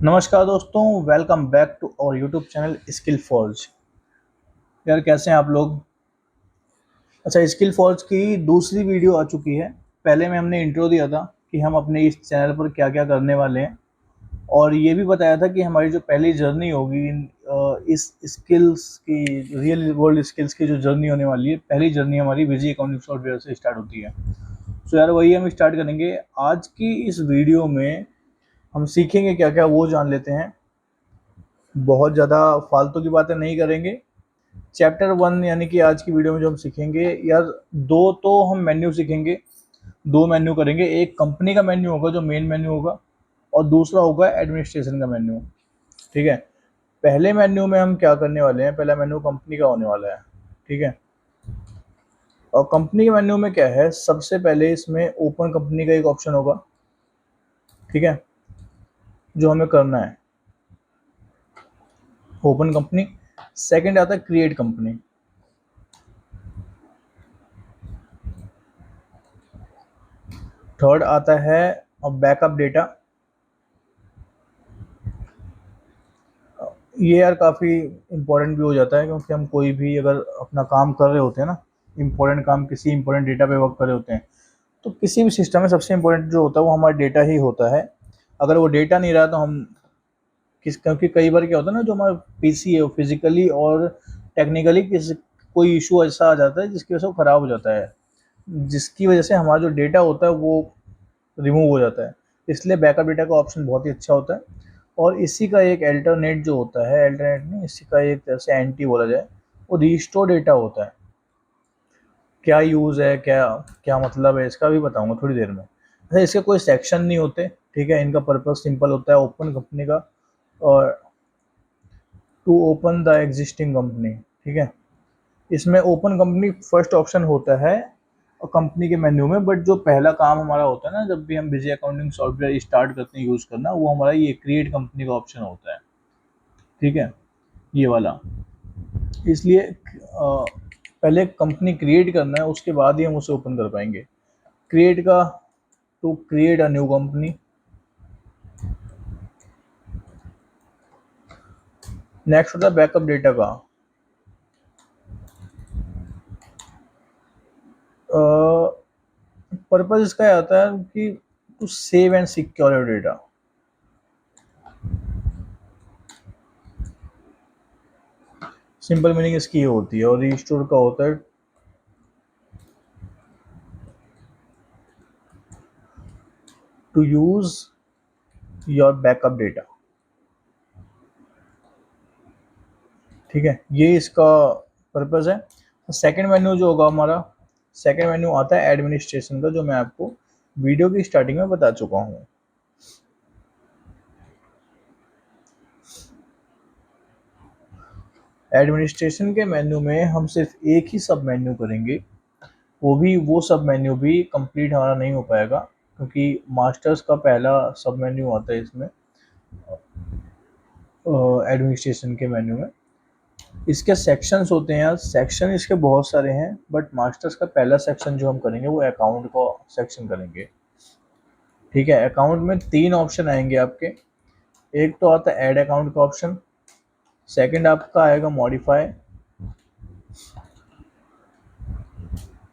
नमस्कार दोस्तों, welcome back to our YouTube channel Skill Forge. यार कैसे हैं आप लोग। अच्छा, स्किल फॉर्ज की दूसरी वीडियो आ चुकी है। पहले में हमने इंट्रो दिया था कि हम अपने इस चैनल पर क्या क्या करने वाले हैं, और ये भी बताया था कि हमारी जो पहली जर्नी होगी इस स्किल्स की, रियल वर्ल्ड स्किल्स की जो जर्नी होने वाली है, पहली जर्नी हमारी विजी अकाउंटिंग सॉफ्टवेयर से स्टार्ट होती है। तो यार वही हम स्टार्ट करेंगे आज की इस वीडियो में। हम सीखेंगे क्या क्या वो जान लेते हैं। बहुत ज़्यादा फालतू की बातें नहीं करेंगे। चैप्टर 1 यानी कि आज की वीडियो में जो हम सीखेंगे यार, दो तो हम मेन्यू सीखेंगे। दो मेन्यू करेंगे, एक कंपनी का मेन्यू होगा जो मेन मेन्यू होगा, और दूसरा होगा एडमिनिस्ट्रेशन का मेन्यू। ठीक है। पहले मेन्यू में हम क्या करने वाले हैं, पहला मेन्यू कंपनी का होने वाला है। ठीक है। और कंपनी के मेन्यू में क्या है, सबसे पहले इसमें ओपन कंपनी का एक ऑप्शन होगा। ठीक है। जो हमें करना है ओपन कंपनी। सेकंड आता है क्रिएट कंपनी। थर्ड आता है बैकअप डेटा। ये यार काफ़ी इम्पोर्टेंट भी हो जाता है, क्योंकि हम कोई भी अगर अपना काम कर रहे होते हैं ना, इम्पोर्टेंट काम किसी इम्पोर्टेंट डेटा पे वर्क कर रहे होते हैं, तो किसी भी सिस्टम में सबसे इम्पोर्टेंट जो होता है वो हमारा डेटा ही होता है। अगर वो डेटा नहीं रहा तो हम क्योंकि कई बार क्या होता है ना, जो हमारा पीसी है वो फिजिकली और टेक्निकली कोई इशू ऐसा आ जाता है जिसकी वजह से वो ख़राब हो जाता है, जिसकी वजह से हमारा जो डेटा होता है वो रिमूव हो जाता है। इसलिए बैकअप डेटा का ऑप्शन बहुत ही अच्छा होता है। और इसी का एक अल्टरनेट जो होता है, अल्टरनेट नहीं, इसी का एक तरह से एंटी बोला जाए, वो रिस्टोर डेटा होता है। क्या यूज़ है, क्या क्या मतलब है, इसका भी बताऊंगा थोड़ी देर में। अच्छा, इसके कोई सेक्शन नहीं होते। ठीक है। इनका पर्पस सिंपल होता है ओपन कंपनी का, और to open the existing company. ठीक है। इसमें ओपन कंपनी फर्स्ट ऑप्शन होता है और कंपनी के मेन्यू में, बट जो पहला काम हमारा होता है ना, जब भी हम बिजी अकाउंटिंग सॉफ्टवेयर स्टार्ट करते हैं यूज़ करना, वो हमारा ये क्रिएट कंपनी का ऑप्शन होता है। ठीक है। ये वाला। इसलिए पहले कंपनी क्रिएट करना है, उसके बाद ही हम उसे ओपन कर पाएंगे। क्रिएट का, to create a new company. Next होता है बैकअप डेटा का। पर्पज इसका आता है कि to save and secure your data. Simple meaning इसकी ये होती है। और रिस्टोर का होता है to use your backup data. ठीक है। ये इसका पर्पस है। सेकंड मेन्यू जो होगा हमारा, सेकंड मेन्यू आता है एडमिनिस्ट्रेशन का, जो मैं आपको वीडियो की स्टार्टिंग में बता चुका हूँ। एडमिनिस्ट्रेशन के मेन्यू में हम सिर्फ एक ही सब मेन्यू करेंगे। वो सब मेन्यू भी कंप्लीट हमारा नहीं हो पाएगा, क्योंकि मास्टर्स का पहला सब मेन्यू आता है इसमें, एडमिनिस्ट्रेशन के मेन्यू में। इसके सेक्शंस होते हैं यार, सेक्शन इसके बहुत सारे हैं, बट मास्टर्स का पहला सेक्शन जो हम करेंगे वो अकाउंट का सेक्शन करेंगे। ठीक है। अकाउंट में तीन ऑप्शन आएंगे आपके। एक तो आता है ऐड अकाउंट का ऑप्शन। सेकंड आपका आएगा मॉडिफाई।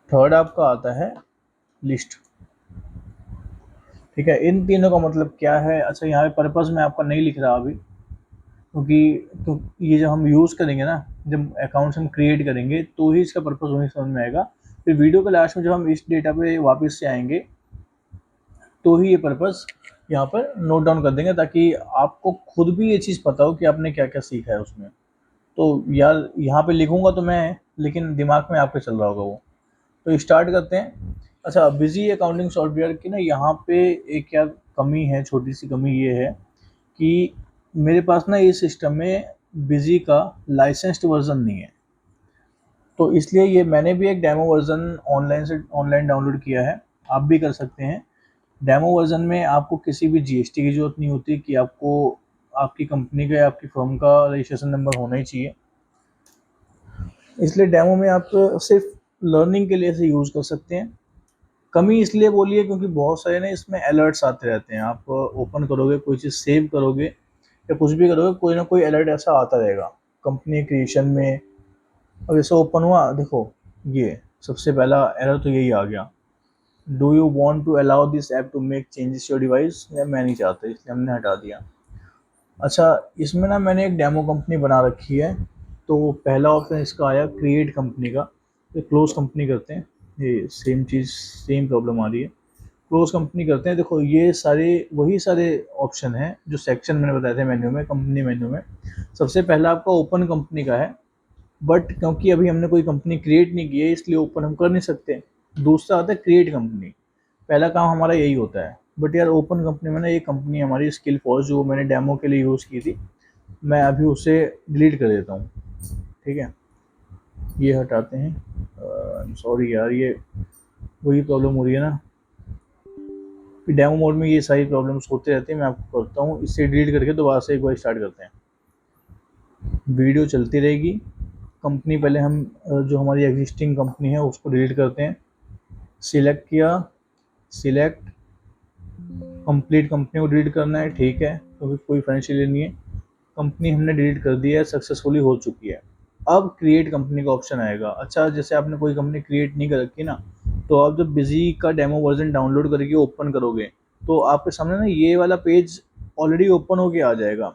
थर्ड आपका आता है लिस्ट। ठीक है। इन तीनों का मतलब क्या है, अच्छा यहाँ पे पर्पस में आपका नहीं लिख रहा अभी, क्योंकि तो ये जब हम यूज़ करेंगे ना, जब अकाउंट्स हम क्रिएट करेंगे तो ही इसका पर्पस वहीं समझ में आएगा। फिर वीडियो के लास्ट में जब हम इस डेटा पे वापस से आएंगे तो ही ये पर्पस यहाँ पर नोट डाउन कर देंगे, ताकि आपको खुद भी ये चीज़ पता हो कि आपने क्या क्या सीखा है उसमें। तो यार यहाँ पे लिखूंगा तो मैं, लेकिन दिमाग में आपके चल रहा होगा वो। तो स्टार्ट करते हैं। अच्छा, बिजी अकाउंटिंग सॉफ्टवेयर की ना यहाँ पे एक क्या कमी है, छोटी सी कमी ये है कि मेरे पास ना इस सिस्टम में बिजी का लाइसेंस्ड वर्जन नहीं है। तो इसलिए ये मैंने भी एक डेमो वर्जन ऑनलाइन डाउनलोड किया है। आप भी कर सकते हैं। डेमो वर्जन में आपको किसी भी जीएसटी की जरूरत नहीं होती, कि आपको आपकी कंपनी का या आपकी फर्म का रजिस्ट्रेशन नंबर होना ही चाहिए। इसलिए डेमो में आप सिर्फ लर्निंग के लिए इसे यूज़ कर सकते हैं। कमी इसलिए बोली है क्योंकि बहुत सारे ना इसमें अलर्ट्स आते रहते हैं। आप ओपन करोगे, कोई चीज़ सेव करोगे, या कुछ भी करोगे कोई ना कोई अलर्ट ऐसा आता रहेगा कंपनी क्रिएशन में। अब जैसे ओपन हुआ, देखो ये सबसे पहला एरर तो यही आ गया, do you want to allow this app to make changes your device, या मैं नहीं चाहता इसलिए हमने हटा दिया। अच्छा, इसमें ना मैंने एक डेमो कंपनी बना रखी है, तो पहला ऑप्शन इसका आया क्रिएट कंपनी का, ये क्लोज कंपनी करते हैं, ये सेम चीज़ सेम प्रॉब्लम आ रही है, क्लोज कंपनी करते हैं। देखो ये सारे वही सारे ऑप्शन हैं जो सेक्शन मैंने बताए थे मेन्यू में, कंपनी मेन्यू में। सबसे पहला आपका ओपन कंपनी का है, बट क्योंकि अभी हमने कोई कंपनी क्रिएट नहीं की है इसलिए ओपन हम कर नहीं सकते। दूसरा आता है क्रिएट कंपनी, पहला काम हमारा यही होता है। बट यार ओपन कंपनी में ना, ये कंपनी हमारी स्किल फॉर्स जो मैंने डेमो के लिए यूज़ की थी, मैं अभी उसे डिलीट कर देता हूँ। ठीक है, ये हटाते हैं। सॉरी यार, ये वही प्रॉब्लम हो रही है ना, डेमो मोड में ये सारी प्रॉब्लम्स होते रहते हैं। मैं आपको करता हूँ, इसे डिलीट करके दोबारा से एक बार स्टार्ट करते हैं। वीडियो चलती रहेगी। कंपनी पहले हम जो हमारी एग्जिस्टिंग कंपनी है उसको डिलीट करते हैं। सिलेक्ट किया, सिलेक्ट कंप्लीट कंपनी को डिलीट करना है, ठीक है, क्योंकि कोई फाइनेंशियल नहीं है। कंपनी हमने डिलीट कर दी है, सक्सेसफुली हो चुकी है। अब क्रिएट कंपनी का ऑप्शन आएगा। अच्छा, जैसे आपने कोई कंपनी क्रिएट नहीं कर रखी ना, तो आप जब बिजी का डेमो वर्जन डाउनलोड करके ओपन करोगे तो आपके सामने ना ये वाला पेज ऑलरेडी ओपन होके आ जाएगा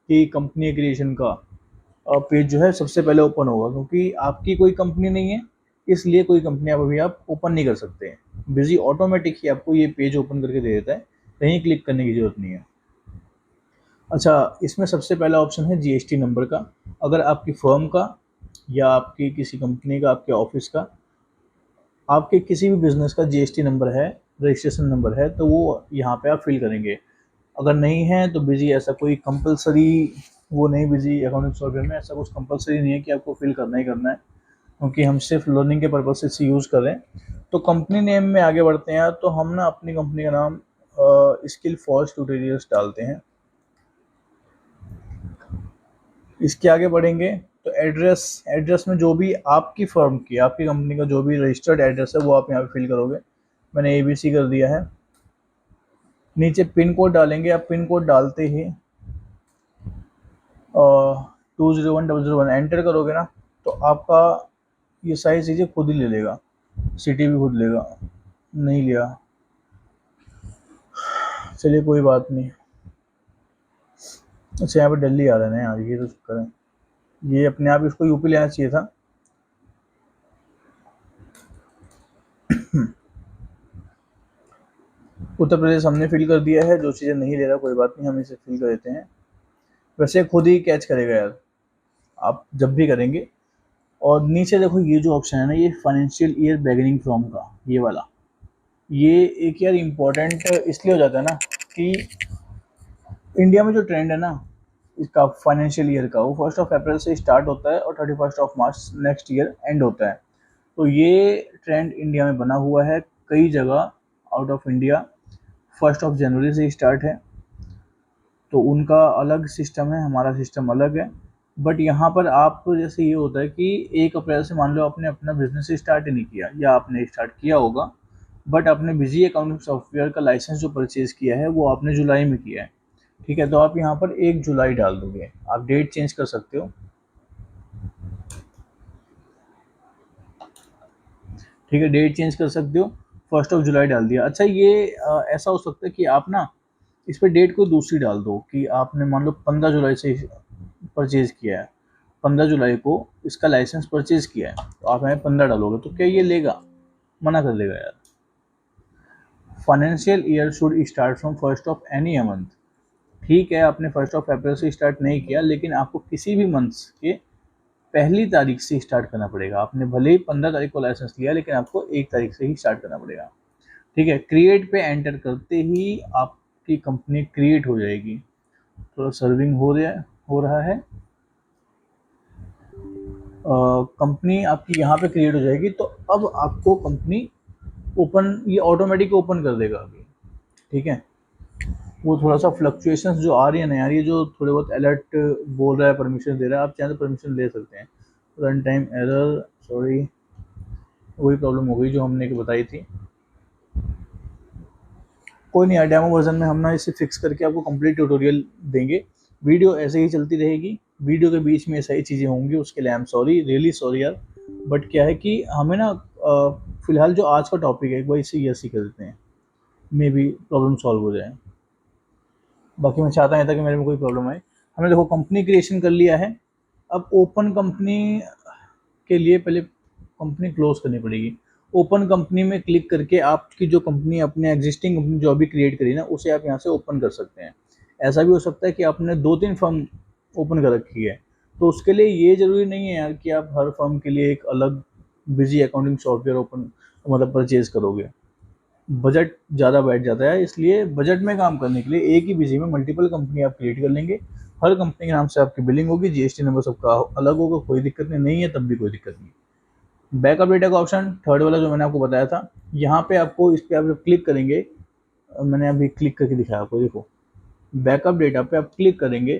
कि कंपनी क्रिएशन का पेज जो है सबसे पहले ओपन होगा, क्योंकि आपकी कोई कंपनी नहीं है इसलिए कोई कंपनी आप ओपन नहीं कर सकते। बिजी ऑटोमेटिक ही आपको ये पेज ओपन करके दे देता है, कहीं क्लिक करने की जरूरत नहीं है। अच्छा, इसमें सबसे पहला ऑप्शन है जीएसटी नंबर का। अगर आपकी फर्म का या आपकी किसी कंपनी का, आपके ऑफिस का, आपके किसी भी बिजनेस का जीएसटी नंबर है, रजिस्ट्रेशन नंबर है, तो वो यहाँ पे आप फिल करेंगे। अगर नहीं है तो बिजी ऐसा कोई कंपलसरी वो नहीं, बिजी अकाउंटिंग सॉफ्टवेयर में ऐसा कुछ कंपलसरी नहीं है कि आपको फिल करना ही करना है, क्योंकि हम सिर्फ लर्निंग के पर्पज से इसे यूज़ कर रहे हैं। तो कंपनी नेम में आगे बढ़ते हैं, तो हम ना अपनी कंपनी का नाम स्किल फॉर्स ट्यूटोरियल्स डालते हैं। इसके आगे बढ़ेंगे तो एड्रेस, एड्रेस में जो भी आपकी फर्म की, आपकी कंपनी का जो भी रजिस्टर्ड एड्रेस है वो आप यहाँ पे फिल करोगे। मैंने ABC कर दिया है। नीचे पिन कोड डालेंगे, आप पिन कोड डालते ही 201,001 एंटर करोगे ना, तो आपका ये सारी चीज़ें खुद ही ले लेगा, सिटी भी खुद लेगा। नहीं लिया, चलिए कोई बात नहीं। अच्छा, यहाँ पे दिल्ली आ रहा है ना यार, ये तो चक्कर है, ये अपने आप इसको यूपी लेना चाहिए था। उत्तर प्रदेश हमने फिल कर दिया है, जो चीज़ें नहीं ले रहा कोई बात नहीं, हम इसे फिल कर देते हैं। वैसे खुद ही कैच करेगा यार, आप जब भी करेंगे। और नीचे देखो ये जो ऑप्शन है ना, ये फाइनेंशियल ईयर बिगिनिंग फ्रॉम का ये वाला, ये एक यार इम्पोर्टेंट इसलिए हो जाता है ना कि इंडिया में जो ट्रेंड है ना इसका फाइनेंशियल ईयर का, वो 1 अप्रैल से स्टार्ट होता है और 31 मार्च नेक्स्ट ईयर एंड होता है। तो ये ट्रेंड इंडिया में बना हुआ है, कई जगह आउट ऑफ इंडिया 1 जनवरी से स्टार्ट है, तो उनका अलग सिस्टम है, हमारा सिस्टम अलग है। बट यहाँ पर आपको जैसे ये होता है कि 1 अप्रैल से मान लो आपने अपना बिजनेस स्टार्ट ही नहीं किया, या आपने स्टार्ट किया होगा बट आपने बिजी अकाउंटिंग सॉफ्टवेयर का लाइसेंस जो परचेज किया है वो आपने जुलाई में किया है, ठीक है, तो आप यहाँ पर 1 जुलाई डाल दोगे। आप डेट चेंज कर सकते हो, ठीक है, डेट चेंज कर सकते हो, 1 जुलाई डाल दिया। अच्छा, ये ऐसा हो सकता है कि आप ना इस पर डेट को दूसरी डाल दो कि आपने मान लो 15 जुलाई से परचेज किया है, 15 जुलाई को इसका लाइसेंस परचेज किया है, तो आप यहाँ 15 डालोगे तो क्या ये लेगा? मना कर देगा यार। Financial year should start from 1 of any month. ठीक है, आपने 1 अप्रैल से स्टार्ट नहीं किया, लेकिन आपको किसी भी मंथ के पहली तारीख से स्टार्ट करना पड़ेगा। आपने भले ही 15 तारीख को लाइसेंस लिया, लेकिन आपको 1 तारीख से ही स्टार्ट करना पड़ेगा। ठीक है, क्रिएट पे एंटर करते ही आपकी कंपनी क्रिएट हो जाएगी। थोड़ा सर्विंग हो रहा है। कंपनी आपकी यहाँ पे क्रिएट हो जाएगी, तो अब आपको कंपनी ओपन, ये ऑटोमेटिक ओपन कर देगा अभी। ठीक है, वो थोड़ा सा फ्लक्चुएशंस जो आ रही है ना यार, ये जो थोड़े बहुत अलर्ट बोल रहा है, परमिशन दे रहा है, आप चाहें तो परमिशन ले सकते हैं। रन टाइम एरर, सॉरी, वही प्रॉब्लम हो गई जो हमने बताई थी। कोई नहीं यार, डेमो वर्जन में हम ना इसे फिक्स करके आपको कंप्लीट ट्यूटोरियल देंगे वीडियो ऐसे ही चलती रहेगी, वीडियो के बीच में सही चीज़ें होंगी, उसके लिए I am sorry, really sorry यार। बट क्या है कि हमें ना फिलहाल जो आज का टॉपिक है एक बार इसे यस ही कर देते हैं, मे बी प्रॉब्लम सॉल्व हो जाए। बाकी मैं चाहता नहीं था कि मेरे में कोई प्रॉब्लम आए। हमने देखो कंपनी क्रिएशन कर लिया है। अब ओपन कंपनी के लिए पहले कंपनी क्लोज करनी पड़ेगी। ओपन कंपनी में क्लिक करके आपकी जो कंपनी, अपने एग्जिस्टिंग कंपनी जो अभी क्रिएट करी ना, उसे आप यहाँ से ओपन कर सकते हैं। ऐसा भी हो सकता है कि आपने 2-3 फर्म ओपन कर रखी है, तो उसके लिए ये ज़रूरी नहीं है यार कि आप हर फर्म के लिए एक अलग बिजी अकाउंटिंग सॉफ्टवेयर ओपन मतलब परचेज करोगे। बजट ज़्यादा बैठ जाता है, इसलिए बजट में काम करने के लिए एक ही बिजी में मल्टीपल कंपनी आप क्रिएट कर लेंगे। हर कंपनी के नाम से आपकी बिलिंग होगी, जीएसटी नंबर सबका अलग होगा, कोई दिक्कत नहीं है, तब भी कोई दिक्कत नहीं। बैकअप डेटा का ऑप्शन थर्ड वाला जो मैंने आपको बताया था, यहाँ पे आपको इस पर आप जब क्लिक करेंगे, मैंने अभी क्लिक करके दिखाया आपको, देखो बैकअप डेटा पे आप क्लिक करेंगे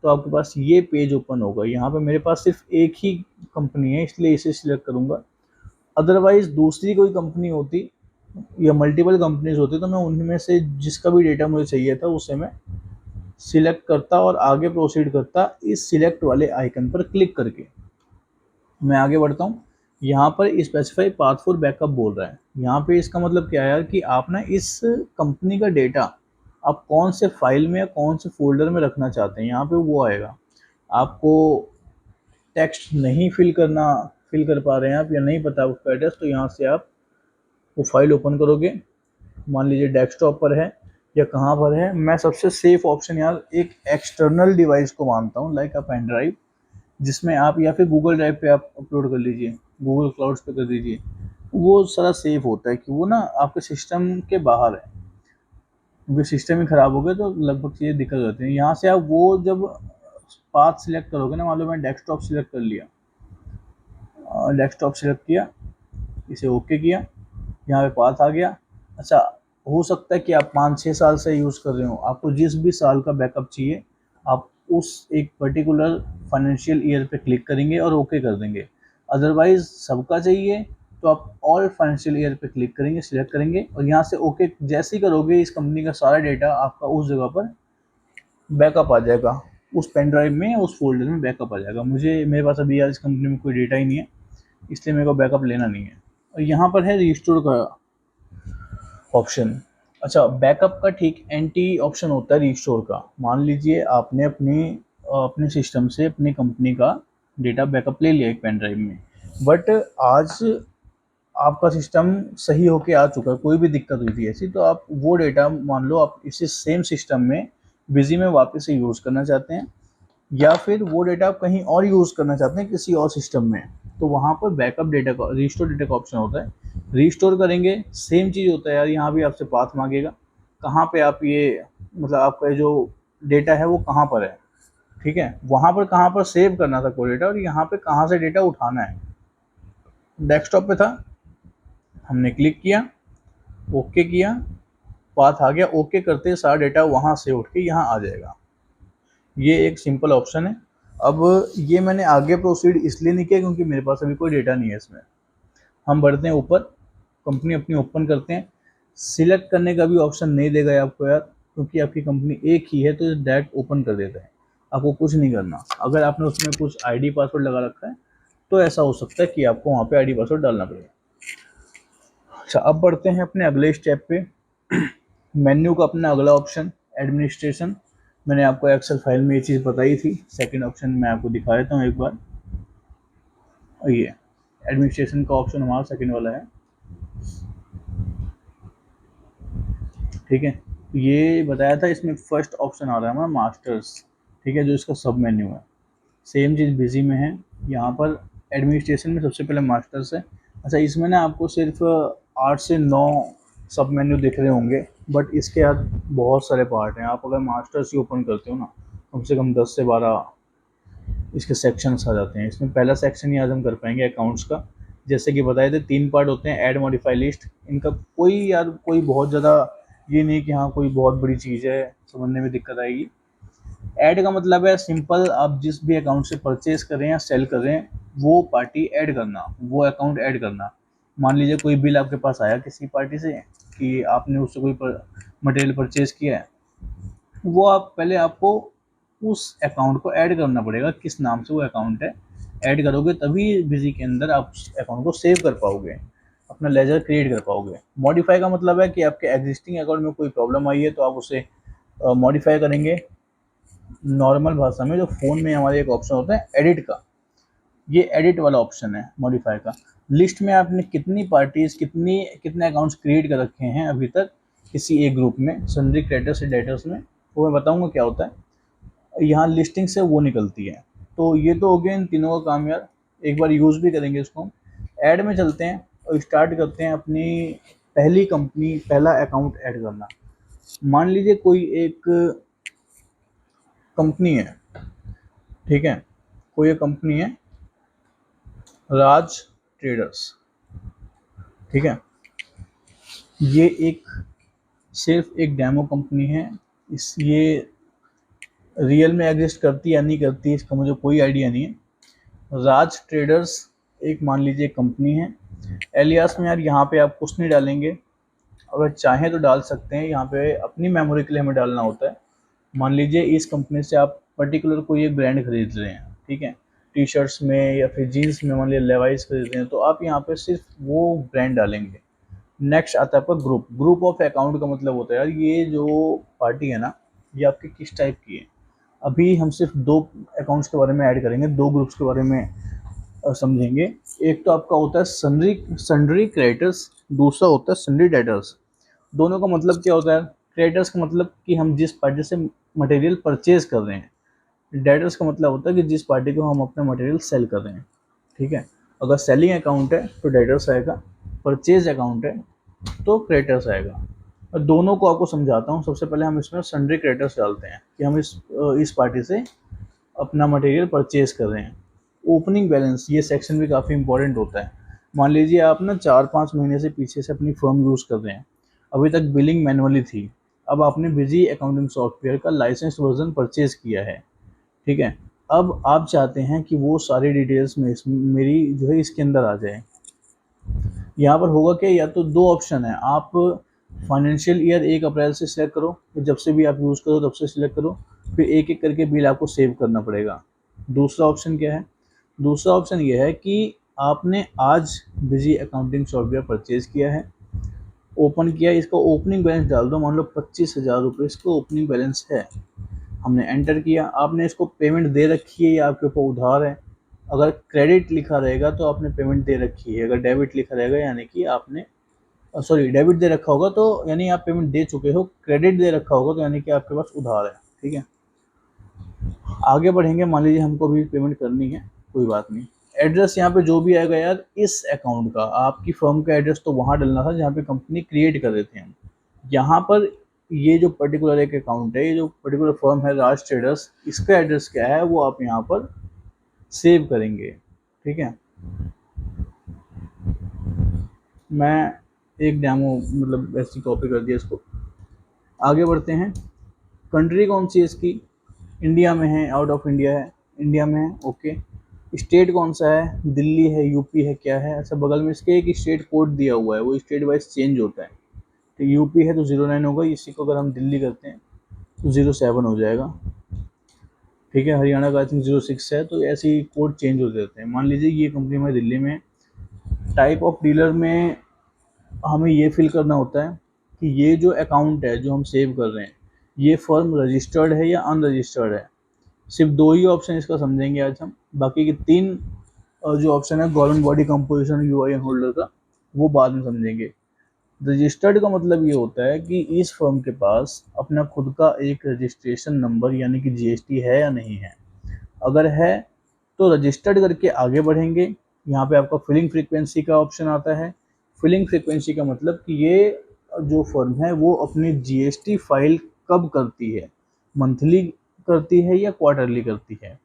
तो आपके पास ये पेज ओपन होगा। यहाँ पे मेरे पास सिर्फ एक ही कंपनी है, इसलिए इसे सिलेक्ट करूँगा। अदरवाइज दूसरी कोई कंपनी होती या मल्टीपल कंपनीज होती तो मैं उनमें से जिसका भी डेटा मुझे चाहिए था उसे मैं सिलेक्ट करता और आगे प्रोसीड करता इस सिलेक्ट वाले आइकन पर क्लिक करके। मैं आगे बढ़ता हूँ। यहाँ पर स्पेसिफाई पाथ फॉर बैकअप बोल रहा है। यहाँ पे इसका मतलब क्या है यार कि आप ना इस कंपनी का डेटा आप कौन से फाइल में या कौन से फोल्डर में रखना चाहते हैं, यहाँ पे वो आएगा। आपको टेक्स्ट नहीं फिल कर पा रहे हैं आप, या नहीं पता उसका एड्रेस, तो यहाँ से आप वो फाइल ओपन करोगे। मान लीजिए डेस्कटॉप पर है या कहाँ पर है। मैं सबसे सेफ ऑप्शन यार एक एक्सटर्नल डिवाइस को मानता हूँ, लाइक अ पेन ड्राइव, जिसमें आप या फिर गूगल ड्राइव पे आप अपलोड कर लीजिए, गूगल क्लाउड्स पे कर दीजिए। वो सारा सेफ होता है कि वो ना आपके सिस्टम के बाहर है, क्योंकि सिस्टम ही ख़राब हो गया तो लगभग चीज़ें दिक्कत होती हैं। यहाँ से आप वो जब पाथ सिलेक्ट करोगे ना, मान लो मैं डेस्कटॉप सिलेक्ट कर लिया, डेस्कटॉप सिलेक्ट किया, इसे ओके किया, यहाँ पे पाथ आ गया। अच्छा, हो सकता है कि आप 5-6 साल से यूज़ कर रहे हो, आपको जिस भी साल का बैकअप चाहिए आप उस एक पर्टिकुलर फाइनेंशियल ईयर पे क्लिक करेंगे और ओके कर देंगे। अदरवाइज सबका चाहिए तो आप ऑल फाइनेंशियल ईयर पे क्लिक करेंगे, सिलेक्ट करेंगे और यहाँ से ओके जैसे ही करोगे इस कंपनी का सारा डेटा आपका उस जगह पर बैकअप आ जाएगा, उस पेन ड्राइव में या उस फोल्डर में बैकअप आ जाएगा। मेरे पास अभी यार इस कंपनी में कोई डेटा ही नहीं है, इसलिए मेरे को बैकअप लेना नहीं है। और यहाँ पर है रिस्टोर का ऑप्शन। अच्छा, बैकअप का ठीक एंटी ऑप्शन होता है रिस्टोर का। मान लीजिए आपने अपने सिस्टम से अपनी कंपनी का डेटा बैकअप ले लिया एक पेन ड्राइव में, बट आज आपका सिस्टम सही होके आ चुका है, कोई भी दिक्कत हुई थी ऐसी, तो आप वो डेटा मान लो आप इसी सेम सिस्टम में बिजी में वापस से यूज़ करना चाहते हैं, या फिर वो डेटा आप कहीं और यूज़ करना चाहते हैं किसी और सिस्टम में, तो वहाँ पर बैकअप डेटा का रिस्टोर डेटा का ऑप्शन होता है। रिस्टोर करेंगे, सेम चीज़ होता है यार, यहाँ भी आपसे पाथ मांगेगा, कहाँ पे आप ये मतलब आपका जो डेटा है वो कहाँ पर है, ठीक है, वहाँ पर कहाँ पर सेव करना था कोई डेटा और यहाँ पे कहाँ से डेटा उठाना है। डेस्कटॉप पे था, हमने क्लिक किया, ओके किया, पाथ आ गया, ओके करते सारा डेटा वहाँ से उठ के यहाँ आ जाएगा। ये एक सिंपल ऑप्शन है। अब ये मैंने आगे प्रोसीड इसलिए नहीं किया क्योंकि मेरे पास अभी कोई डेटा नहीं है इसमें। हम बढ़ते हैं ऊपर, कंपनी अपनी ओपन करते हैं। सिलेक्ट करने का भी ऑप्शन नहीं देगा आपको यार, क्योंकि आपकी कंपनी एक ही है तो डायरेक्ट ओपन कर देता है, आपको कुछ नहीं करना। अगर आपने उसमें कुछ आईडी पासवर्ड लगा रखा है तो ऐसा हो सकता है कि आपको वहाँ पे आईडी पासवर्ड डालना पड़ेगा। अच्छा, अब बढ़ते हैं अपने अगले स्टेप पे। मेन्यू का अपना अगला ऑप्शन एडमिनिस्ट्रेशन। मैंने आपको एक्सेल फाइल में ये चीज़ बताई थी। सेकंड ऑप्शन मैं आपको दिखा देता हूँ एक बार। ये एडमिनिस्ट्रेशन का ऑप्शन हमारा सेकंड वाला है, ठीक है। ये बताया था, इसमें फर्स्ट ऑप्शन आ रहा है हमारा मास्टर्स, ठीक है, जो इसका सब मेन्यू है। सेम चीज़ बिजी में है, यहाँ पर एडमिनिस्ट्रेशन में सबसे पहले मास्टर्स है। अच्छा, इसमें ना आपको सिर्फ 8 से 9 सब मेन्यू दिख रहे होंगे, बट इसके बाद बहुत सारे पार्ट हैं। आप अगर मास्टर्स ही ओपन करते हो ना, कम से कम 10 से 12 इसके सेक्शंस आ जाते हैं। इसमें पहला सेक्शन ही आज हम कर पाएंगे अकाउंट्स का। जैसे कि बताए थे 3 पार्ट होते हैं, ऐड मॉडिफाई लिस्ट। इनका कोई बहुत ज़्यादा ये नहीं कि हाँ कोई बहुत बड़ी चीज़ है, समझने में दिक्कत आएगी। ऐड का मतलब है सिंपल, आप जिस भी अकाउंट से परचेज कर रहे हैं या सेल कर रहे हैं वो पार्टी ऐड करना, वो अकाउंट ऐड करना। मान लीजिए कोई बिल आपके पास आया किसी पार्टी से कि आपने उससे कोई मटेरियल परचेज किया है, वो आप पहले आपको उस अकाउंट को ऐड करना पड़ेगा, किस नाम से वो अकाउंट है, ऐड करोगे तभी बिजी के अंदर आप उस अकाउंट को सेव कर पाओगे, अपना लेजर क्रिएट कर पाओगे। मॉडिफाई का मतलब है कि आपके एग्जिस्टिंग अकाउंट में कोई प्रॉब्लम आई है तो आप उसे मॉडिफाई करेंगे। नॉर्मल भाषा में जो फ़ोन में हमारे एक ऑप्शन होता है एडिट का, ये एडिट वाला ऑप्शन है मॉडिफाई का। लिस्ट में आपने कितनी पार्टीज़ कितने अकाउंट्स क्रिएट कर रखे हैं अभी तक किसी एक ग्रुप में, सन्ड्री क्रिएटर्स या डेटर्स में, वो मैं बताऊंगा क्या होता है। यहाँ लिस्टिंग से वो निकलती है। तो ये तो हो गया इन तीनों का काम यार, एक बार यूज़ भी करेंगे इसको। ऐड में चलते हैं और स्टार्ट करते हैं अपनी पहली कंपनी, पहला अकाउंट ऐड करना। मान लीजिए कोई एक कंपनी है, ठीक है, कोई एक कंपनी है राज ट्रेडर्स, ठीक है। ये एक सिर्फ एक डेमो कंपनी है, ये रियल में एग्जिस्ट करती या नहीं करती इसका मुझे कोई आइडिया नहीं है। राज ट्रेडर्स एक मान लीजिए कंपनी है। एलियास में यार यहाँ पे आप कुछ नहीं डालेंगे, अगर चाहें तो डाल सकते हैं, यहाँ पे अपनी मेमोरी के लिए हमें डालना होता है। मान लीजिए इस कंपनी से आप पर्टिकुलर कोई एक ब्रांड खरीद रहे हैं, ठीक है, टी शर्ट्स में या फिर जीन्स में, मान लीजिए लेवाइस खरीद रहे हैं, तो आप यहाँ पे सिर्फ वो ब्रांड डालेंगे। नेक्स्ट आता है आपका ग्रुप ऑफ अकाउंट का मतलब होता है यार ये जो पार्टी है ना, ये आपकी किस टाइप की है। अभी हम सिर्फ 2 अकाउंट्स के बारे में ऐड करेंगे, 2 ग्रुप्स के बारे में समझेंगे। एक तो आपका होता है सन्ड्री क्रेडिटर्स, दूसरा होता है सन्ड्री डेटर्स। दोनों का मतलब क्या होता है? क्रेडिटर्स का मतलब कि हम जिस पार्टी से मटेरियल परचेज कर रहे हैं, डेटर्स का मतलब होता है कि जिस पार्टी को हम अपना मटेरियल सेल कर रहे हैं, ठीक है। अगर सेलिंग अकाउंट है तो डेटर्स आएगा, परचेज अकाउंट है तो क्रेडिटर्स आएगा। और दोनों को आपको समझाता हूँ। सबसे पहले हम इसमें सन्ड्री क्रेडिटर्स डालते हैं कि हम इस पार्टी से अपना मटेरियल परचेज कर रहे हैं। ओपनिंग बैलेंस, ये सेक्शन भी काफ़ी इंपॉर्टेंट होता है। मान लीजिए आप ना 4-5 महीने से पीछे से अपनी फर्म यूज़ कर रहे हैं, अभी तक बिलिंग मैनुअली थी, अब आपने बिजी अकाउंटिंग सॉफ्टवेयर का लाइसेंस वर्जन परचेज किया है, ठीक है। अब आप चाहते हैं कि वो सारी डिटेल्स में मेरी जो है इसके अंदर आ जाए। यहाँ पर होगा क्या, या तो 2 ऑप्शन है, आप फाइनेंशियल ईयर 1 अप्रैल से सिलेक्ट करो, तो जब से भी आप यूज़ करो तब से सिलेक्ट करो, फिर एक एक करके बिल आपको सेव करना पड़ेगा। दूसरा ऑप्शन क्या है? दूसरा ऑप्शन ये है कि आपने आज बिजी अकाउंटिंग सॉफ्टवेयर परचेज किया है, ओपन किया, इसका ओपनिंग बैलेंस डाल दो, मान लो 25,000 रुपये इसका ओपनिंग बैलेंस है, हमने एंटर किया, आपने इसको पेमेंट दे रखी है या आपके ऊपर उधार है। अगर क्रेडिट लिखा रहेगा तो आपने पेमेंट दे रखी है, अगर डेबिट लिखा रहेगा यानी कि आपने डेबिट दे रखा होगा तो यानी आप पेमेंट दे चुके हो, क्रेडिट दे रखा होगा तो यानी कि आपके पास उधार है, ठीक है। आगे बढ़ेंगे, मान लीजिए हमको भी पेमेंट करनी है, कोई बात नहीं। एड्रेस यहाँ पे जो भी आएगा यार, इस अकाउंट का आपकी फर्म का एड्रेस तो वहाँ डलना था जहाँ पे कंपनी क्रिएट कर रहे थे हम। यहाँ पर ये जो पर्टिकुलर एक अकाउंट है, ये जो पर्टिकुलर फर्म है राज ट्रेडर्स, इसका एड्रेस क्या है वो आप यहाँ पर सेव करेंगे, ठीक है। मैं एक डेमो मतलब ऐसी कॉपी कर दिया इसको। आगे बढ़ते हैं। कंट्री कौन सी है इसकी? इंडिया में है, आउट ऑफ इंडिया है? इंडिया में है, ओके। स्टेट कौन सा है? दिल्ली है, यूपी है, क्या है? अच्छा, बगल में इसके एक स्टेट कोड दिया हुआ है, वो स्टेट वाइज चेंज होता है। तो यूपी है तो 09 होगा, इसी को अगर हम दिल्ली करते हैं तो 07 हो जाएगा, ठीक है। हरियाणा का आई थिंक 06 है, तो ऐसे ही कोड चेंज हो जाते हैं। मान लीजिए ये कंपनी हमारी दिल्ली में। टाइप ऑफ डीलर में हमें ये फिल करना होता है कि ये जो अकाउंट है जो हम सेव कर रहे हैं, ये फर्म रजिस्टर्ड है या अनरजिस्टर्ड है। सिर्फ 2 ही ऑप्शन इसका समझेंगे आज हम, बाकी के 3 जो ऑप्शन है government body composition UIN holder का, वो बाद में समझेंगे। रजिस्टर्ड का मतलब ये होता है कि इस फर्म के पास अपना खुद का एक रजिस्ट्रेशन नंबर यानी कि जीएसटी है या नहीं है। अगर है तो रजिस्टर्ड करके आगे बढ़ेंगे। यहाँ पे आपका फिलिंग फ्रीक्वेंसी का ऑप्शन आता है। फिलिंग फ्रीक्वेंसी का मतलब कि ये जो फर्म है वो अपनी जीएसटी फाइल कब करती है, मंथली करती है या क्वार्टरली करती है।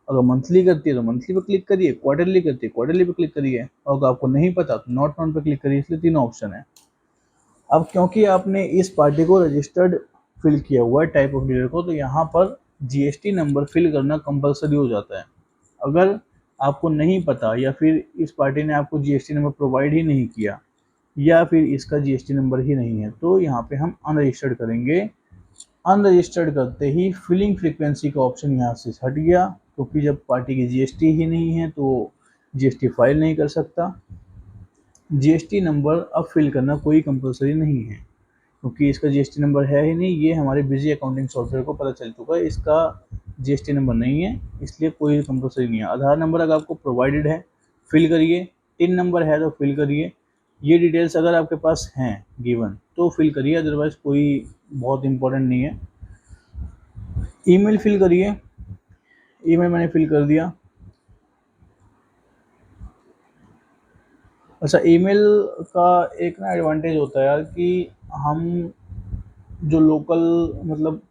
अगर मंथली करती है तो मंथली पर क्लिक करिए, क्वार्टरली करती है क्वार्टरली पर क्लिक करिए, और अगर आपको नहीं पता तो नॉट फाउंड पर क्लिक करिए। इसलिए 3 ऑप्शन है। अब क्योंकि आपने इस पार्टी को रजिस्टर्ड फिल किया हुआ है टाइप ऑफ डीलर को, तो यहाँ पर जीएसटी नंबर फिल करना कंपलसरी हो जाता है। अगर आपको नहीं पता या फिर इस पार्टी ने आपको जीएसटी नंबर प्रोवाइड ही नहीं किया या फिर इसका जीएसटी नंबर ही नहीं है, तो यहाँ पे हम अनरजिस्टर्ड करेंगे। अनरजिस्टर्ड करते ही फिलिंग फ्रीक्वेंसी का ऑप्शन यहाँ से हट गया, क्योंकि जब पार्टी की जीएसटी ही नहीं है तो जीएसटी फाइल नहीं कर सकता। जीएसटी नंबर अब फिल करना कोई कंपलसरी नहीं है, क्योंकि इसका जीएसटी नंबर है ही नहीं। ये हमारे बिजी अकाउंटिंग सॉफ्टवेयर को पता चल चुका है इसका जीएसटी नंबर नहीं है, इसलिए कोई कंपलसरी नहीं है। आधार नंबर अगर आपको प्रोवाइडेड है फिल करिए, टिन नंबर है तो फिल करिए। ये डिटेल्स अगर आपके पास हैं गिवन तो फिल करिए, अदरवाइज कोई बहुत इंपॉर्टेंट नहीं है। ईमेल फिल करिए, ईमेल मैंने फिल कर दिया। अच्छा, ईमेल का एक ना एडवांटेज होता है यार कि हम जो लोकल मतलब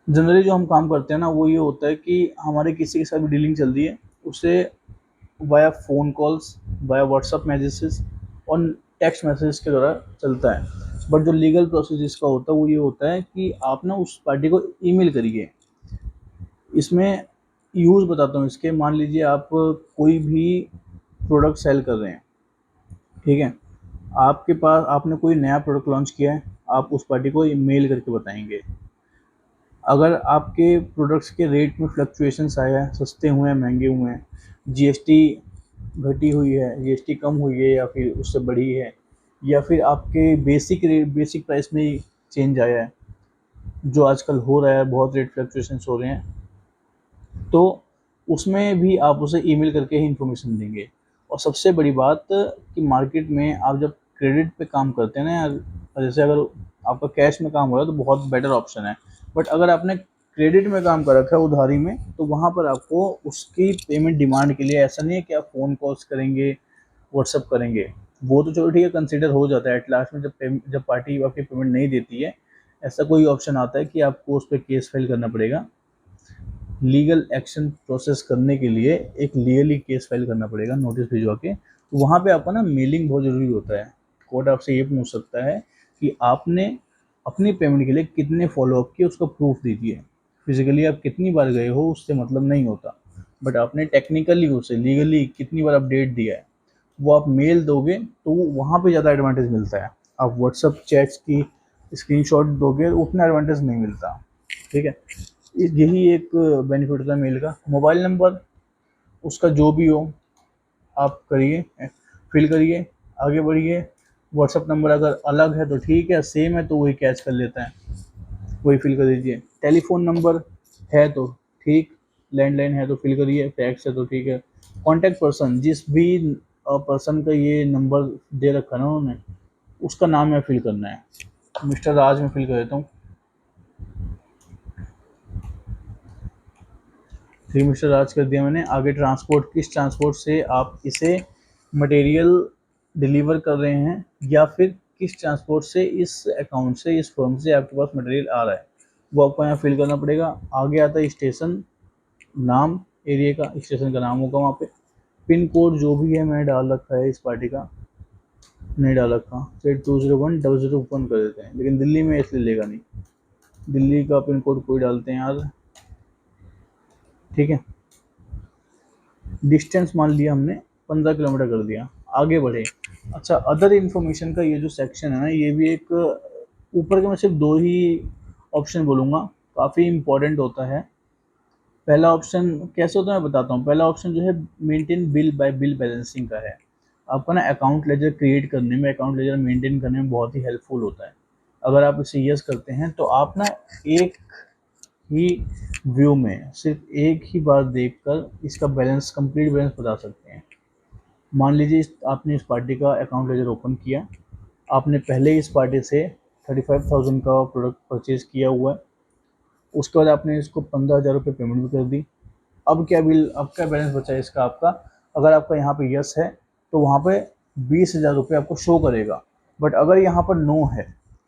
जनरली जो हम काम करते हैं ना, वो ये होता है कि हमारे किसी के साथ भी डीलिंग चल रही है उससे via phone calls, via WhatsApp messages और टेक्स्ट मैसेज के द्वारा चलता है। बट जो लीगल प्रोसेस इसका होता है वो ये होता है कि आप ना उस पार्टी को ईमेल करिए। इसमें यूज़ बताता हूँ इसके। मान लीजिए आप कोई भी प्रोडक्ट सेल कर रहे हैं, ठीक है, आपके पास आपने कोई नया प्रोडक्ट लॉन्च किया है, आप उस पार्टी को मेल करके बताएंगे। अगर आपके प्रोडक्ट्स के रेट में फ्लक्चुएशंस आया है, सस्ते हुए हैं, महंगे हुए हैं, जीएसटी घटी हुई है, जीएसटी कम हुई है या फिर उससे बढ़ी है, या फिर आपके बेसिक रेट बेसिक प्राइस में ही चेंज आया है, जो आजकल हो रहा है, बहुत रेट फ्लक्चुएशंस हो रहे हैं, तो उसमें भी आप उसे ईमेल करके ही इन्फॉर्मेशन देंगे। और सबसे बड़ी बात कि मार्केट में आप जब क्रेडिट पे काम करते हैं ना यार, जैसे अगर आपका कैश में काम हो रहा है तो बहुत बेटर ऑप्शन है, बट अगर आपने क्रेडिट में काम कर रखा है उधारी में, तो वहाँ पर आपको उसकी पेमेंट डिमांड के लिए ऐसा नहीं है कि आप फ़ोन कॉल्स करेंगे, व्हाट्सअप करेंगे। वो तो चलो ठीक है, कंसिडर हो जाता है एट लास्ट में, जब पार्टी आपकी पेमेंट नहीं देती है, ऐसा कोई ऑप्शन आता है कि आपको उस पर केस फाइल करना पड़ेगा। लीगल एक्शन प्रोसेस करने के लिए एक लीगली केस फाइल करना पड़ेगा, नोटिस भिजवा के। तो वहाँ पे आपका ना मेलिंग बहुत ज़रूरी होता है। कोर्ट आपसे ये पूछ सकता है कि आपने अपनी पेमेंट के लिए कितने फॉलोअप किए, उसका प्रूफ दीजिए। फिजिकली आप कितनी बार गए हो उससे मतलब नहीं होता, बट आपने टेक्निकली उसे लीगली कितनी बार अपडेट दिया है वो आप मेल दोगे तो वहाँ पे ज़्यादा एडवांटेज मिलता है। आप व्हाट्सअप चैट्स की स्क्रीनशॉट दोगे उतना एडवांटेज नहीं मिलता, ठीक है। यही एक बेनिफिट होता है मेल का। मोबाइल नंबर उसका जो भी हो आप करिए, फिल करिए, आगे बढ़िए। व्हाट्सअप नंबर अगर अलग है तो ठीक है, सेम है तो वही कैच कर लेता है, वही फिल कर दीजिए। टेलीफोन नंबर है तो ठीक, लैंडलाइन है तो फिल करिए, फैक्स है तो ठीक है। कॉन्टैक्ट पर्सन, जिस भी पर्सन का ये नंबर दे रखा है ना उन्होंने, उसका नाम यहाँ फिल करना है। मिस्टर राज में फिल कर देता हूँ। थ्री मिस्टर राज कर दिया मैंने। आगे ट्रांसपोर्ट, किस ट्रांसपोर्ट से आप इसे मटेरियल डिलीवर कर रहे हैं, या फिर किस ट्रांसपोर्ट से इस अकाउंट से, इस फर्म से आपके पास मटेरियल आ रहा है, वो आपको यहाँ फिल करना पड़ेगा। आगे आता है स्टेशन नाम, एरिया का स्टेशन का नाम होगा वहाँ पे। पिन कोड जो भी है मैंने डाल रखा है, इस पार्टी का नहीं डाल रखा, फिर 2010001 कर देते हैं, लेकिन दिल्ली में इसलिए लेगा नहीं, दिल्ली का पिन कोड कोई डालते हैं यार, ठीक है। डिस्टेंस मान लिया हमने 15 किलोमीटर कर दिया, आगे बढ़े। अच्छा, अदर इन्फॉर्मेशन का ये जो सेक्शन है ना, ये भी एक ऊपर के मैं सिर्फ दो ही ऑप्शन बोलूँगा, काफ़ी इंपॉर्टेंट होता है। पहला ऑप्शन कैसे होता है मैं बताता हूँ। पहला ऑप्शन जो है maintain bill bye bill balancing का है। आपका ना अकाउंट लेजर क्रिएट करने में, अकाउंट लेजर मेंटेन करने में बहुत ही हेल्पफुल होता है। अगर आप इसे यस करते हैं तो आप ना एक ही व्यू में सिर्फ एक ही बार देखकर इसका बैलेंस, कंप्लीट बैलेंस बता सकते हैं। मान लीजिए आपने इस पार्टी का अकाउंट लेजर ओपन किया, आपने पहले ही इस पार्टी से 35,000 का प्रोडक्ट परचेज किया हुआ है, उसके बाद आपने इसको 15,000 रुपये पेमेंट भी कर दी। अब क्या बिल, अब क्या बैलेंस बचा है इसका आपका, अगर आपका यहाँ पे यस है तो वहाँ पे 20,000 रुपये आपको शो करेगा। बट अगर यहाँ पर नो है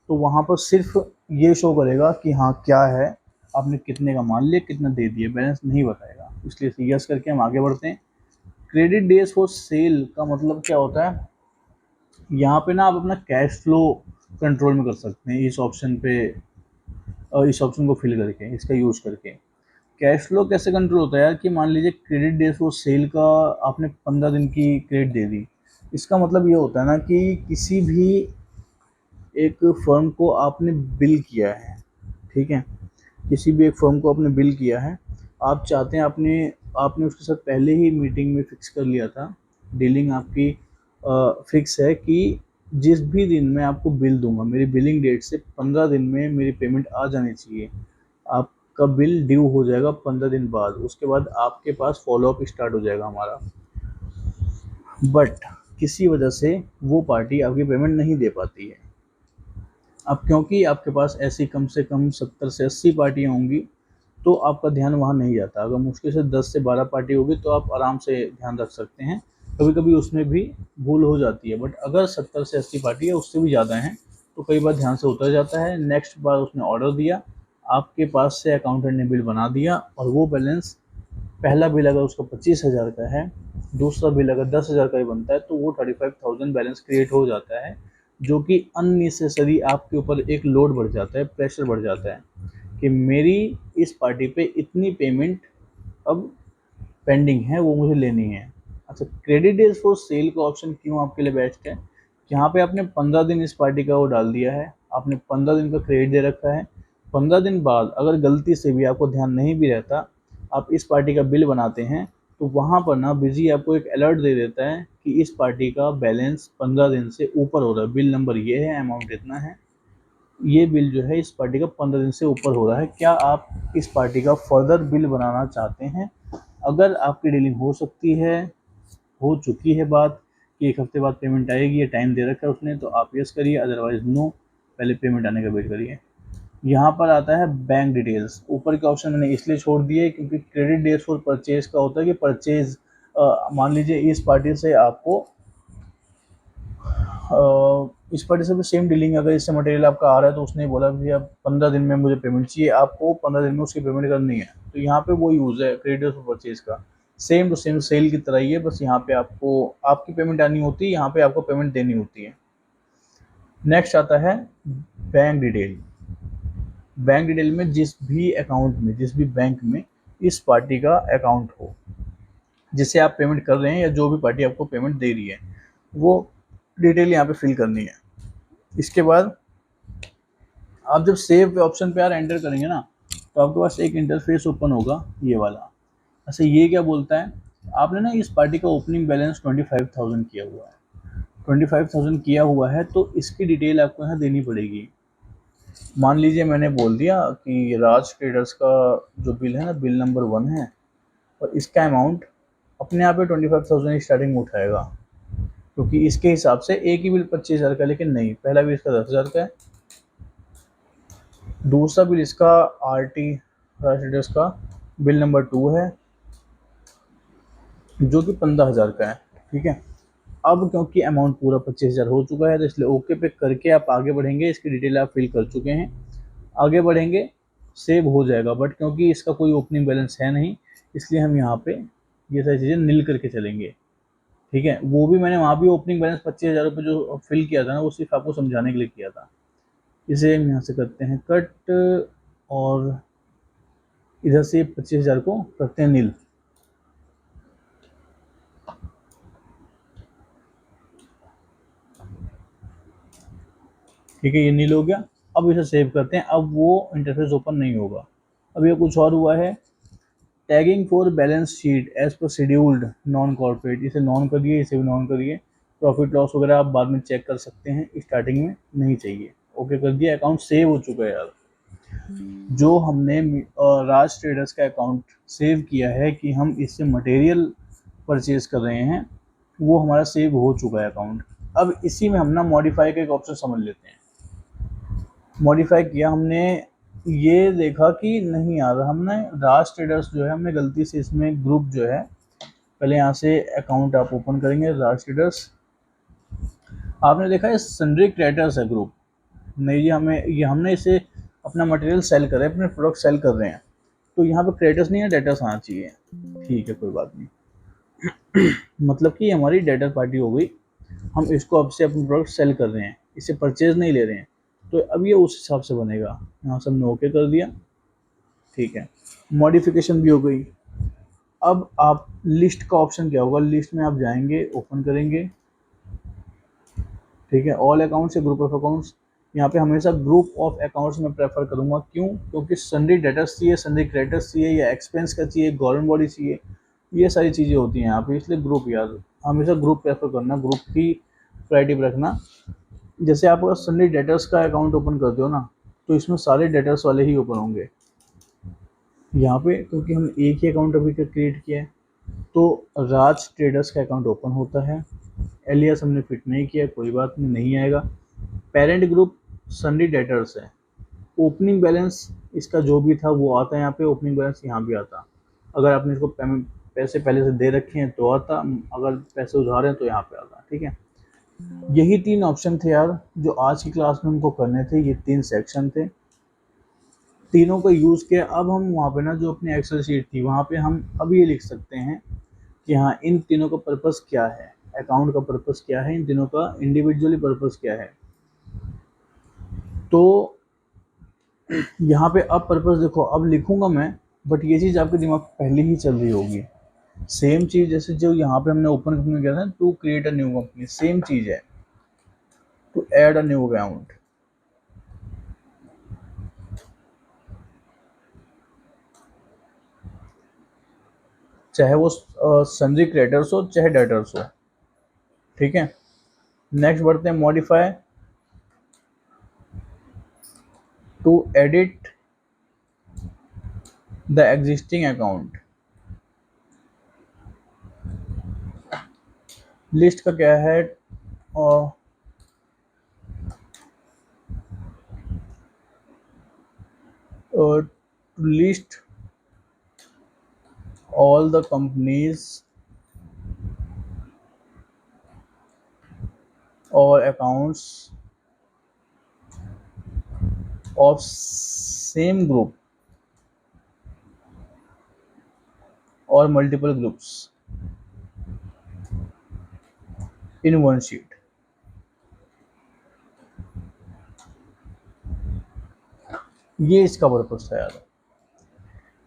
तो वहाँ पर सिर्फ ये शो करेगा कि हाँ क्या है, आपने कितने का मान लिया, कितना दे दिया, बैलेंस नहीं बताएगा। इसलिए यस करके हम आगे बढ़ते हैं। क्रेडिट डेज फॉर सेल का मतलब क्या होता है, यहाँ पे ना आप अपना कैश फ्लो कंट्रोल में कर सकते हैं इस ऑप्शन पे, इस ऑप्शन को फिल करके, इसका यूज़ करके। कैश फ्लो कैसे कंट्रोल होता है यार, कि मान लीजिए क्रेडिट डेज फॉर सेल का आपने 15 दिन की क्रेडिट दे दी। इसका मतलब ये होता है ना कि किसी भी एक फर्म को आपने बिल किया है, ठीक है। किसी भी एक फर्म को आपने बिल किया है, आप चाहते हैं आपने उसके साथ पहले ही मीटिंग में फिक्स कर लिया था, डीलिंग आपकी फिक्स है कि जिस भी दिन मैं आपको बिल दूंगा, मेरी बिलिंग डेट से 15 दिन में मेरी पेमेंट आ जानी चाहिए। आपका बिल ड्यू हो जाएगा 15 दिन बाद, उसके बाद आपके पास फॉलोअप स्टार्ट हो जाएगा हमारा। बट किसी वजह से वो पार्टी आपकी पेमेंट नहीं दे पाती है। अब क्योंकि आपके पास ऐसी कम से कम 70 से 80 पार्टियाँ होंगी, तो आपका ध्यान वहाँ नहीं जाता। अगर मुश्किल से 10 से 12 पार्टी होगी तो आप आराम से ध्यान रख सकते हैं, कभी कभी उसमें भी भूल हो जाती है। बट अगर 70 से 80 पार्टी है, उससे भी ज़्यादा हैं, तो कई बार ध्यान से उतर जाता है। नेक्स्ट बार उसने ऑर्डर दिया, आपके पास से अकाउंटेंट ने बिल बना दिया, और वो बैलेंस, पहला बिल अगर उसका 25,000 का है, दूसरा बिल अगर 10,000 का ही बनता है, तो वो 35,000 बैलेंस क्रिएट हो जाता है, जो कि अननेसेसरी आपके ऊपर एक लोड बढ़ जाता है, प्रेशर बढ़ जाता है कि मेरी इस पार्टी पे इतनी पेमेंट अब पेंडिंग है, वो मुझे लेनी है। अच्छा, क्रेडिट डेज फॉर सेल का ऑप्शन क्यों आपके लिए बेस्ट है? यहाँ पे आपने 15 दिन इस पार्टी का वो डाल दिया है, आपने 15 दिन का क्रेडिट दे रखा है। 15 दिन बाद अगर गलती से भी आपको ध्यान नहीं भी रहता, आप इस पार्टी का बिल बनाते हैं, तो वहाँ पर ना बिजी आपको एक अलर्ट दे देता है कि इस पार्टी का बैलेंस 15 दिन से ऊपर हो रहा है, बिल नंबर ये है, अमाउंट इतना है, ये बिल जो है इस पार्टी का 15 दिन से ऊपर हो रहा है, क्या आप इस पार्टी का फर्दर बिल बनाना चाहते हैं? अगर आपकी डीलिंग हो सकती है, हो चुकी है बात कि 1 हफ्ते बाद पेमेंट आएगी, ये टाइम दे रखा है उसने, तो आप यस करिए, अदरवाइज नो, पहले पेमेंट आने का वेट करिए। यहाँ पर आता है बैंक डिटेल्स। ऊपर के ऑप्शन मैंने इसलिए छोड़ दिए क्योंकि क्रेडिट डेज फॉर परचेज का होता है कि परचेज, मान लीजिए इस पार्टी से आपको इस पार्टी से भी सेम डीलिंग, अगर इससे मटेरियल आपका आ रहा है तो उसने बोला कि अब 15 दिन में मुझे पेमेंट चाहिए, आपको 15 दिन में उसकी पेमेंट करनी है, तो यहाँ पे वो यूज़ है क्रेडिट फॉर परचेज का। सेम टू सेम सेल की तरह ही है, बस यहाँ पे आपको आपकी पेमेंट आनी होती है, यहाँ पे आपको पेमेंट देनी होती है। नेक्स्ट आता है बैंक डिटेल। बैंक डिटेल में जिस भी अकाउंट में, जिस भी बैंक में इस पार्टी का अकाउंट हो, जिसे आप पेमेंट कर रहे हैं या जो भी पार्टी आपको पेमेंट दे रही है, वो डिटेल यहाँ पे फिल करनी है। इसके बाद आप जब सेव पे ऑप्शन पे यार एंटर करेंगे ना, तो आपके पास एक इंटरफेस ओपन होगा, ये वाला। अच्छा, ये क्या बोलता है? आपने ना इस पार्टी का ओपनिंग बैलेंस 25,000 किया हुआ है, 25,000 किया हुआ है, तो इसकी डिटेल आपको यहाँ देनी पड़ेगी। मान लीजिए मैंने बोल दिया कि राज ट्रेडर्स का जो बिल है ना, बिल नंबर 1 है, और इसका अमाउंट अपने आप ही 25,000 स्टार्टिंग में उठाएगा, क्योंकि इसके हिसाब से एक ही बिल 25,000 का, लेकिन नहीं, पहला बिल इसका 10,000 का है, दूसरा बिल इसका RT राज ट्रेडर्स का बिल नंबर 2 है, जो कि 15,000 का है। ठीक है, अब क्योंकि अमाउंट पूरा 25,000 हो चुका है, तो इसलिए ओके पे करके आप आगे बढ़ेंगे। इसकी डिटेल आप फिल कर चुके हैं, आगे बढ़ेंगे, सेव हो जाएगा। बट क्योंकि इसका कोई ओपनिंग बैलेंस है नहीं, इसलिए हम यहाँ पे ये सारी चीज़ें निल करके चलेंगे। ठीक है, वो भी मैंने वहाँ भी ओपनिंग बैलेंस 25,000 रुपये जो फिल किया था ना, वो सिर्फ आपको समझाने के लिए किया था। इसे हम यहाँ से करते हैं कट, और इधर से 25,000 को करते हैं नील। ठीक है, ये नील हो गया। अब इसे सेव करते हैं, अब वो इंटरफेस ओपन नहीं होगा। अब ये कुछ और हुआ है, tagging for balance sheet as per scheduled non corporate, इसे नॉन करिए, इसे भी नॉन करिए। प्रॉफिट लॉस वगैरह आप बाद में चेक कर सकते हैं, स्टार्टिंग में नहीं चाहिए। ओके कर दिया, अकाउंट सेव हो चुका है यार। जो हमने राज ट्रेडर्स का अकाउंट सेव किया है कि हम इससे मटेरियल परचेज कर रहे हैं, वो हमारा सेव हो चुका है अकाउंट। अब इसी में हम ना मॉडिफाई का एक ऑप्शन समझ लेते हैं। मॉडिफाई किया हमने, ये देखा कि नहीं यार, हमने राज ट्रेडर्स जो है, हमने गलती से इसमें ग्रुप जो है, पहले यहाँ से अकाउंट आप ओपन करेंगे राज ट्रेडर्स, आपने देखा है सन्ड्री क्रिएटर्स है ग्रुप। नहीं, ये हमने इसे अपना मटेरियल सेल कर रहे हैं, अपने प्रोडक्ट सेल कर रहे हैं, तो यहाँ पे क्रिएटर्स नहीं है, डेटर्स आना चाहिए। ठीक है, कोई बात नहीं। मतलब कि हमारी डेटर पार्टी हो गई, हम इसको अब से अपने प्रोडक्ट सेल कर रहे हैं, इसे परचेज नहीं ले रहे हैं, तो अब ये उस हिसाब से बनेगा। यहाँ से हमने ओके कर दिया। ठीक है, मॉडिफिकेशन भी हो गई। अब आप लिस्ट का ऑप्शन क्या होगा, लिस्ट में आप जाएंगे, ओपन करेंगे। ठीक है, ऑल अकाउंट्स या ग्रुप ऑफ अकाउंट्स, यहाँ पे हमेशा ग्रुप ऑफ अकाउंट्स में प्रेफर करूँगा। क्यों? क्योंकि सन्ड्री डेटर्स चाहिए, सन्ड्री क्रेडिटर्स चाहिए, या एक्सपेंस का चाहिए, गवर्नमेंट बॉडी चाहिए, ये सारी चीज़ें होती हैं यहाँ पे। इसलिए ग्रुप यार हमेशा ग्रुप प्रेफर करना, ग्रुप की प्रायोरिटी पर रखना। जैसे आप अगर सन्ड्री डेटर्स का अकाउंट ओपन करते हो ना, तो इसमें सारे डेटर्स वाले ही ओपन होंगे यहाँ पे, क्योंकि हम एक ही अकाउंट अभी तक क्रिएट किया है। तो राज ट्रेडर्स का अकाउंट ओपन होता है, एलियास हमने फिट नहीं किया, कोई बात नहीं आएगा। पेरेंट ग्रुप सन्ड्री डेटर्स है। ओपनिंग बैलेंस इसका जो भी था वो आता है यहाँ पे, ओपनिंग बैलेंस यहाँ भी आता। अगर आपने इसको पैसे पहले से दे रखे हैं तो आता, अगर पैसे उधार हैं तो यहाँ पे आता। ठीक है, यही 3 ऑप्शन थे यार जो आज की क्लास में हमको करने थे। ये 3 सेक्शन थे, तीनों को यूज़ किया। अब हम वहाँ पे ना जो अपनी एक्सेल शीट थी वहाँ पे हम अब ये लिख सकते हैं कि हाँ इन तीनों का पर्पस क्या है, अकाउंट का पर्पस क्या है, इन तीनों का इंडिविजुअली पर्पस क्या है। तो यहाँ पे अब पर्पस देखो, अब लिखूंगा मैं, बट ये चीज़ आपके दिमाग में पहले ही चल रही होगी। सेम चीज़ जैसे जो यहाँ पे हमने ओपन कंपनी किया था, to create a new company, same चीज़ है, to add a new account. चाहे वो सन्ड्री क्रेडिटर्स हो चाहे डेटर्स हो। ठीक है, नेक्स्ट बढ़ते हैं modify to edit the existing account. List का क्या है? List all the companies or accounts of same group or multiple groups in one sheet। ये इसका पर्पस था यार।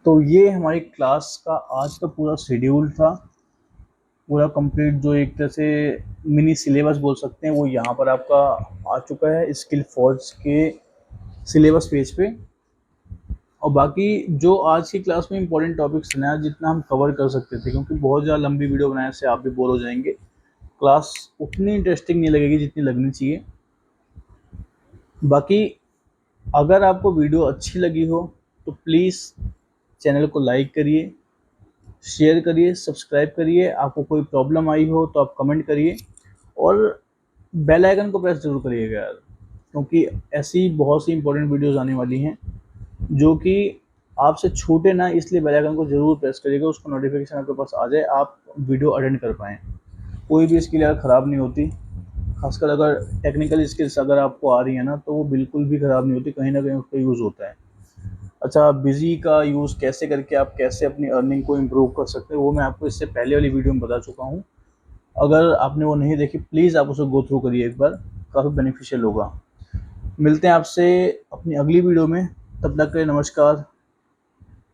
तो ये हमारी क्लास का आज का पूरा शेड्यूल था, पूरा कंप्लीट, जो एक तरह से मिनी सिलेबस बोल सकते हैं, वो यहाँ पर आपका आ चुका है स्किल फोर्ज के सिलेबस पेज पे। और बाकी जो आज की क्लास में इंपॉर्टेंट टॉपिक्स थे ना, जितना हम कवर कर सकते थे, क्योंकि बहुत ज़्यादा लंबी वीडियो बनाने से आप भी बोर हो जाएंगे, क्लास उतनी इंटरेस्टिंग नहीं लगेगी जितनी लगनी चाहिए। बाकी अगर आपको वीडियो अच्छी लगी हो तो प्लीज़ चैनल को लाइक करिए, शेयर करिए, सब्सक्राइब करिए। आपको कोई प्रॉब्लम आई हो तो आप कमेंट करिए, और बेल आइकन को प्रेस जरूर करिएगा यार, क्योंकि ऐसी बहुत सी इंपॉर्टेंट वीडियोस आने वाली हैं जो कि आपसे छूटे ना, इसलिए बेल आइकन को जरूर प्रेस करिएगा, उसको नोटिफिकेशन आपके पास आ जाए, आप वीडियो अटेंड कर पाएँ। कोई भी स्किल यार ख़राब नहीं होती, खासकर अगर टेक्निकल स्किल्स अगर आपको आ रही है ना, तो वो बिल्कुल भी ख़राब नहीं होती, कहीं ना कहीं उसका यूज़ होता है। अच्छा, बिजी का यूज़ कैसे करके आप कैसे अपनी अर्निंग को इम्प्रूव कर सकते हैं, वो मैं आपको इससे पहले वाली वीडियो में बता चुका हूँ। अगर आपने वो नहीं देखी, प्लीज़ आप उसे गो थ्रू करिए एक बार, काफ़ी बेनिफिशियल होगा। मिलते हैं आपसे अपनी अगली वीडियो में, तब तक के लिए नमस्कार,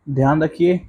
ध्यान रखिए।